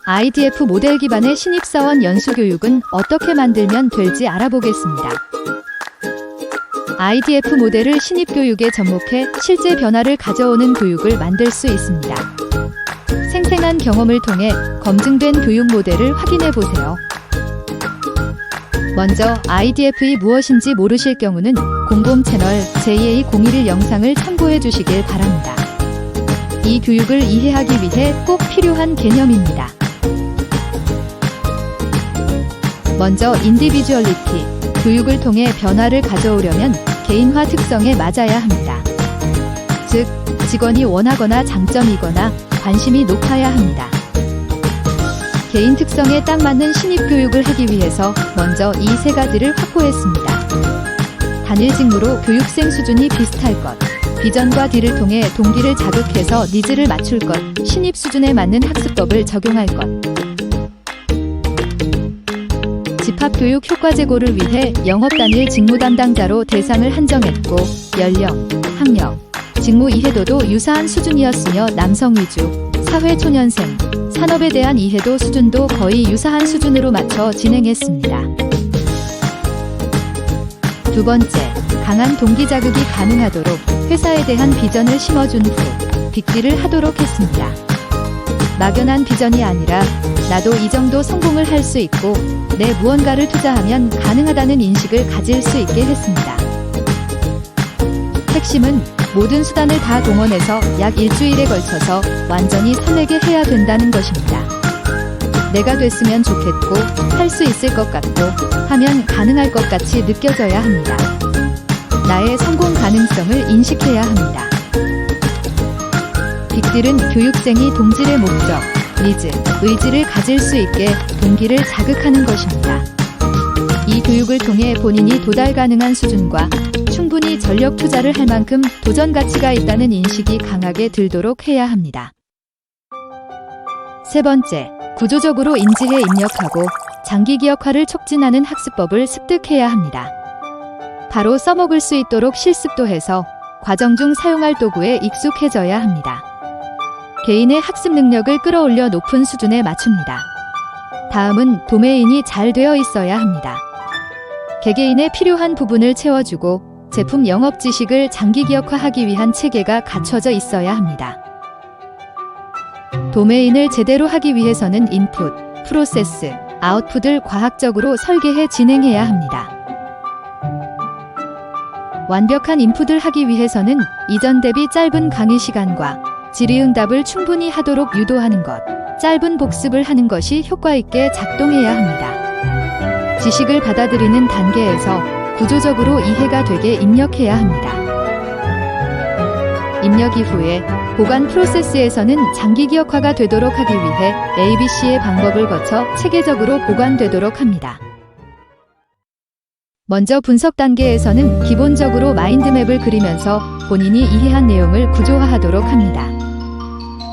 IDF 모델 기반의 신입사원 연수교육은 어떻게 만들면 될지 알아보겠습니다. IDF 모델을 신입교육에 접목해 실제 변화를 가져오는 교육을 만들 수 있습니다. 생생한 경험을 통해 검증된 교육 모델을 확인해 보세요. 먼저 IDF이 무엇인지 모르실 경우는 공공 채널 JA011 영상을 참고해 주시길 바랍니다. 이 교육을 이해하기 위해 꼭 필요한 개념입니다. 먼저 인디비주얼리티, 교육을 통해 변화를 가져오려면 개인화 특성에 맞아야 합니다. 즉, 직원이 원하거나 장점이거나 관심이 높아야 합니다. 개인 특성에 딱 맞는 신입교육을 하기 위해서 먼저 이 세 가지를 확보했습니다. 단일 직무로 교육생 수준이 비슷할 것, 비전과 딜을 통해 동기를 자극해서 니즈를 맞출 것, 신입 수준에 맞는 학습법을 적용할 것. 집합교육 효과 제고를 위해 영업단일 직무 담당자로 대상을 한정했고, 연령, 학력, 직무 이해도도 유사한 수준이었으며 남성 위주, 사회초년생, 산업에 대한 이해도 수준도 거의 유사한 수준으로 맞춰 진행했습니다. 두 번째, 강한 동기 자극이 가능하도록 회사에 대한 비전을 심어준 후 빅딜을 하도록 했습니다. 막연한 비전이 아니라 나도 이 정도 성공을 할 수 있고 내 무언가를 투자하면 가능하다는 인식을 가질 수 있게 했습니다. 핵심은 모든 수단을 다 동원해서 약 일주일에 걸쳐서 완전히 설레게 해야 된다는 것입니다. 내가 됐으면 좋겠고 할 수 있을 것 같고 하면 가능할 것 같이 느껴져야 합니다. 나의 성공 가능성을 인식해야 합니다. 빅딜은 교육생이 동질의 목적, 니즈, 의지를 가질 수 있게 동기를 자극하는 것입니다. 이 교육을 통해 본인이 도달 가능한 수준과 충분히 전력 투자를 할 만큼 도전 가치가 있다는 인식이 강하게 들도록 해야 합니다. 세 번째, 구조적으로 인지해 입력하고 장기 기억화를 촉진하는 학습법을 습득해야 합니다. 바로 써먹을 수 있도록 실습도 해서 과정 중 사용할 도구에 익숙해져야 합니다. 개인의 학습 능력을 끌어올려 높은 수준에 맞춥니다. 다음은 도메인이 잘 되어 있어야 합니다. 개개인의 필요한 부분을 채워주고 제품 영업 지식을 장기 기억화하기 위한 체계가 갖춰져 있어야 합니다. 도메인을 제대로 하기 위해서는 인풋, 프로세스, 아웃풋을 과학적으로 설계해 진행해야 합니다. 완벽한 인풋을 하기 위해서는 이전 대비 짧은 강의 시간과 질의응답을 충분히 하도록 유도하는 것, 짧은 복습을 하는 것이 효과 있게 작동해야 합니다. 지식을 받아들이는 단계에서 구조적으로 이해가 되게 입력해야 합니다. 입력 이후에 보관 프로세스에서는 장기 기억화가 되도록 하기 위해 ABC의 방법을 거쳐 체계적으로 보관되도록 합니다. 먼저 분석 단계에서는 기본적으로 마인드맵을 그리면서 본인이 이해한 내용을 구조화하도록 합니다.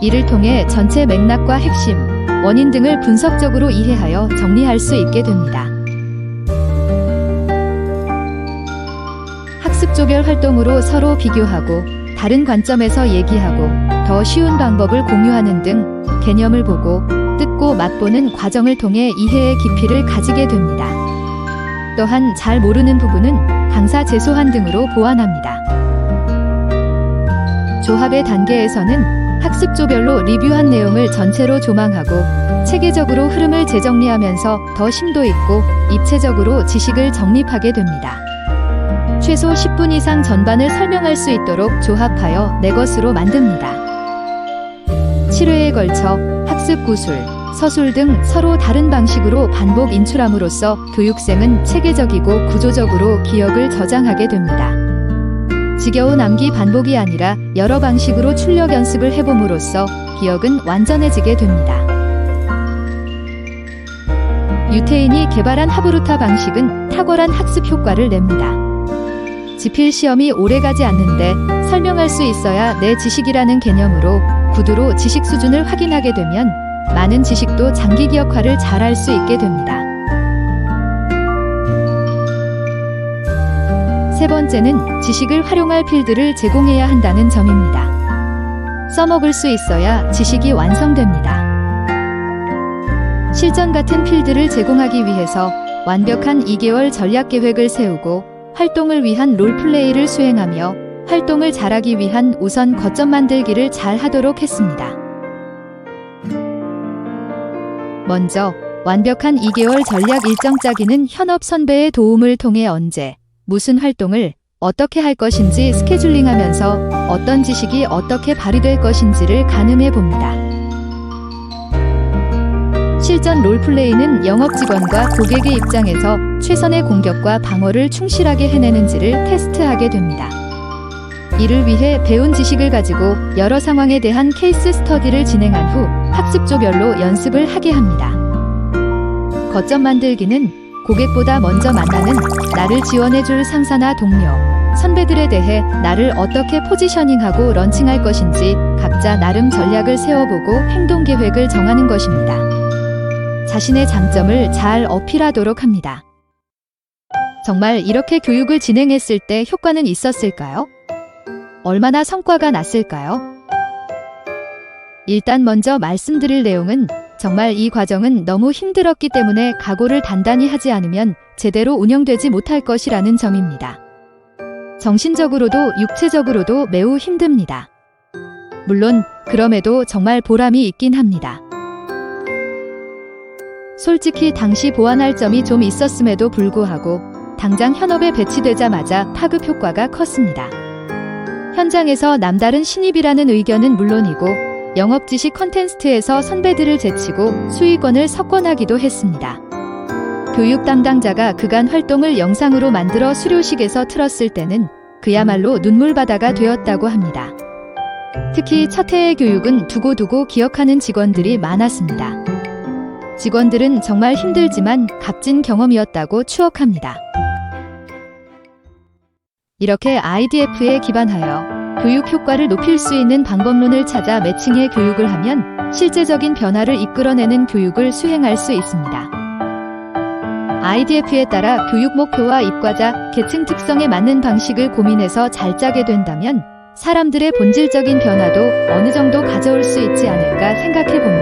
이를 통해 전체 맥락과 핵심, 원인 등을 분석적으로 이해하여 정리할 수 있게 됩니다. 학습 조별 활동으로 서로 비교하고 다른 관점에서 얘기하고 더 쉬운 방법을 공유하는 등 개념을 보고 뜯고 맛보는 과정을 통해 이해의 깊이를 가지게 됩니다. 또한 잘 모르는 부분은 강사 재소환 등으로 보완합니다. 조합의 단계에서는 학습 조별로 리뷰한 내용을 전체로 조망하고 체계적으로 흐름을 재정리하면서 더 심도 있고 입체적으로 지식을 정립하게 됩니다. 최소 10분 이상 전반을 설명할 수 있도록 조합하여 내 것으로 만듭니다. 7회에 걸쳐 학습 구술, 서술 등 서로 다른 방식으로 반복 인출함으로써 교육생은 체계적이고 구조적으로 기억을 저장하게 됩니다. 지겨운 암기 반복이 아니라 여러 방식으로 출력 연습을 해봄으로써 기억은 완전해지게 됩니다. 유태인이 개발한 하브루타 방식은 탁월한 학습 효과를 냅니다. 지필 시험이 오래가지 않는데 설명할 수 있어야 내 지식이라는 개념으로 구두로 지식 수준을 확인하게 되면 많은 지식도 장기 기억화를 잘할 수 있게 됩니다. 세 번째는 지식을 활용할 필드를 제공해야 한다는 점입니다. 써먹을 수 있어야 지식이 완성됩니다. 실전 같은 필드를 제공하기 위해서 완벽한 2개월 전략 계획을 세우고 활동을 위한 롤플레이를 수행하며 활동을 잘하기 위한 우선 거점 만들기를 잘 하도록 했습니다. 먼저 완벽한 2개월 전략 일정 짜기는 현업 선배의 도움을 통해 언제, 무슨 활동을 어떻게 할 것인지 스케줄링하면서 어떤 지식이 어떻게 발휘될 것인지를 가늠해 봅니다. 실전 롤플레이는 영업 직원과 고객의 입장에서 최선의 공격과 방어를 충실하게 해내는지를 테스트하게 됩니다. 이를 위해 배운 지식을 가지고 여러 상황에 대한 케이스 스터디를 진행한 후 학습조별로 연습을 하게 합니다. 거점 만들기는 고객보다 먼저 만나는 나를 지원해줄 상사나 동료, 선배들에 대해 나를 어떻게 포지셔닝하고 런칭할 것인지 각자 나름 전략을 세워보고 행동 계획을 정하는 것입니다. 자신의 장점을 잘 어필하도록 합니다. 정말 이렇게 교육을 진행했을 때 효과는 있었을까요? 얼마나 성과가 났을까요? 일단 먼저 말씀드릴 내용은 정말 이 과정은 너무 힘들었기 때문에 각오를 단단히 하지 않으면 제대로 운영되지 못할 것이라는 점입니다. 정신적으로도 육체적으로도 매우 힘듭니다. 물론 그럼에도 정말 보람이 있긴 합니다. 솔직히 당시 보완할 점이 좀 있었음에도 불구하고 당장 현업에 배치되자마자 파급 효과가 컸습니다. 현장에서 남다른 신입이라는 의견은 물론이고 영업 지식 컨텐츠에서 선배들을 제치고 수익원을 석권하기도 했습니다. 교육 담당자가 그간 활동을 영상으로 만들어 수료식에서 틀었을 때는 그야말로 눈물바다가 되었다고 합니다. 특히 첫 해의 교육은 두고두고 기억하는 직원들이 많았습니다. 직원들은 정말 힘들지만 값진 경험이었다고 추억합니다. 이렇게 IDF에 기반하여 교육 효과를 높일 수 있는 방법론을 찾아 매칭해 교육을 하면 실제적인 변화를 이끌어내는 교육을 수행할 수 있습니다. IDF에 따라 교육 목표와 입과자, 계층 특성에 맞는 방식을 고민해서 잘 짜게 된다면 사람들의 본질적인 변화도 어느 정도 가져올 수 있지 않을까 생각해 봅니다.